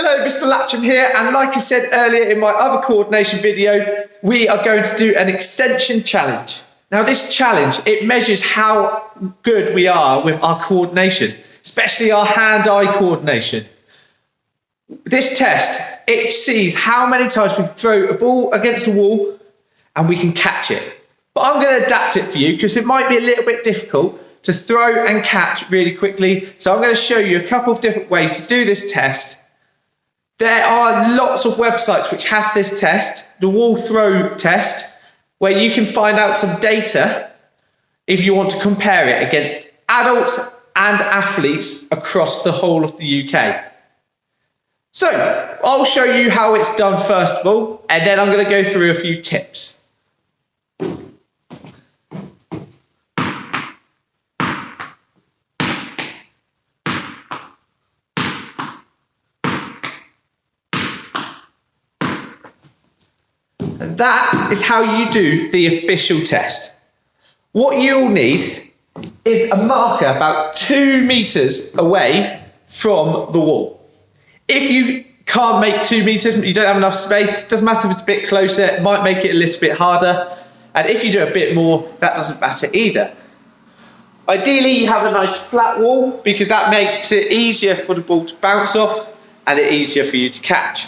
Hello, Mr. Latcham here, and like I said earlier in my other coordination video, we are going to do an extension challenge. Now this challenge, it measures how good we are with our coordination, especially our hand-eye coordination. This test, it sees how many times we can throw a ball against the wall and we can catch it. But I'm going to adapt it for you because it might be a little bit difficult to throw and catch really quickly. So I'm going to show you a couple of different ways to do this test. There are lots of websites which have this test, the wall throw test, where you can find out some data if you want to compare it against adults and athletes across the whole of the UK. So I'll show you how it's done first of all, and then I'm going to go through a few tips. And that is how you do the official test. What you'll need is a marker about 2 meters away from the wall. If you can't make 2 meters, you don't have enough space, it doesn't matter if it's a bit closer, it might make it a little bit harder. And if you do a bit more, that doesn't matter either. Ideally, you have a nice flat wall because that makes it easier for the ball to bounce off and it's easier for you to catch.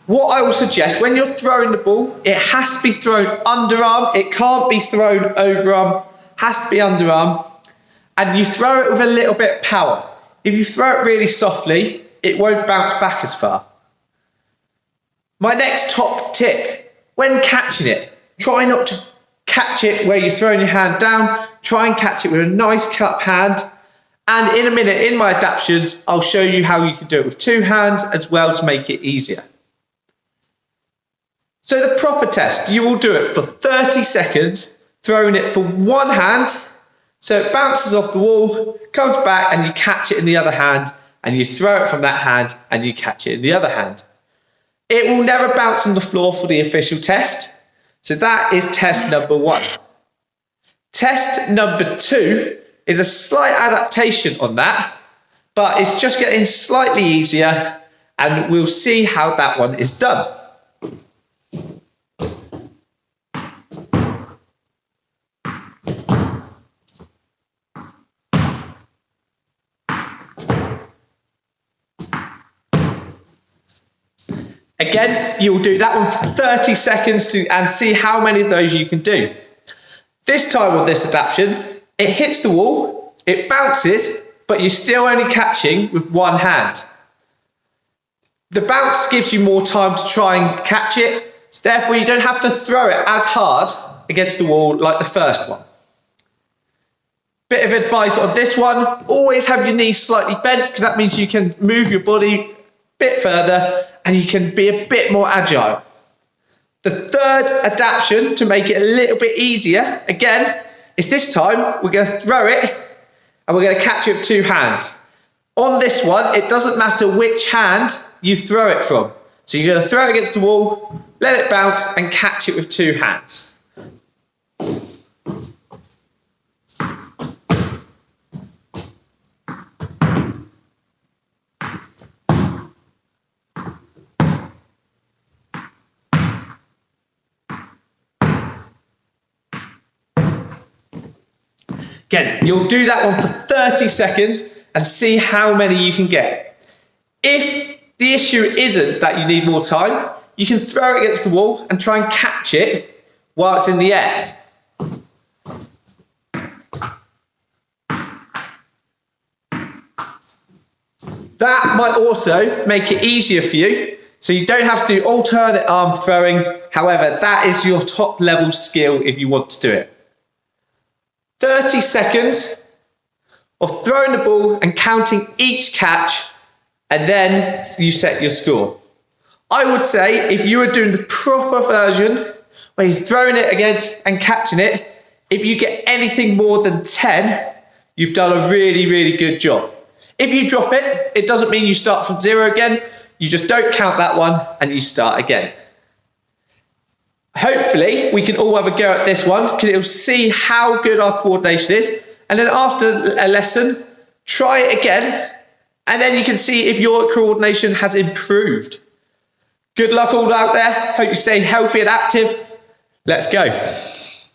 What I will suggest, when you're throwing the ball, it has to be thrown underarm. It can't be thrown overarm, has to be underarm. And you throw it with a little bit of power. If you throw it really softly, it won't bounce back as far. My next top tip, when catching it, try not to catch it where you're throwing your hand down. Try and catch it with a nice cup hand. And in a minute, in my adaptations, I'll show you how you can do it with 2 hands as well to make it easier. So the proper test, you will do it for 30 seconds, throwing it for 1 hand, so it bounces off the wall, comes back and you catch it in the other hand, and you throw it from that hand and you catch it in the other hand. It will never bounce on the floor for the official test, so that is test number 1. Test number 2 is a slight adaptation on that, but it's just getting slightly easier, and we'll see how that one is done. Again, you'll do that one for 30 seconds and see how many of those you can do. This time with this adaptation, it hits the wall, it bounces, but you're still only catching with 1 hand. The bounce gives you more time to try and catch it, so therefore you don't have to throw it as hard against the wall like the first one. Bit of advice on this one, always have your knees slightly bent because that means you can move your body a bit further and you can be a bit more agile. The third adaptation to make it a little bit easier, again, is this time we're going to throw it and we're going to catch it with 2 hands. On this one, it doesn't matter which hand you throw it from. So you're going to throw it against the wall, let it bounce and catch it with 2 hands. Again, you'll do that one for 30 seconds and see how many you can get. If the issue isn't that you need more time, you can throw it against the wall and try and catch it while it's in the air. That might also make it easier for you, so you don't have to do alternate arm throwing. However, that is your top level skill if you want to do it. 30 seconds of throwing the ball and counting each catch, and then you set your score. I would say if you were doing the proper version, where you're throwing it against and catching it, if you get anything more than 10, you've done a really, really good job. If you drop it, it doesn't mean you start from 0 again. You just don't count that one and you start again. Hopefully, we can all have a go at this one because it'll see how good our coordination is. And then after a lesson, try it again And then you can see if your coordination has improved. Good luck all out there. Hope you stay healthy and active. Let's go.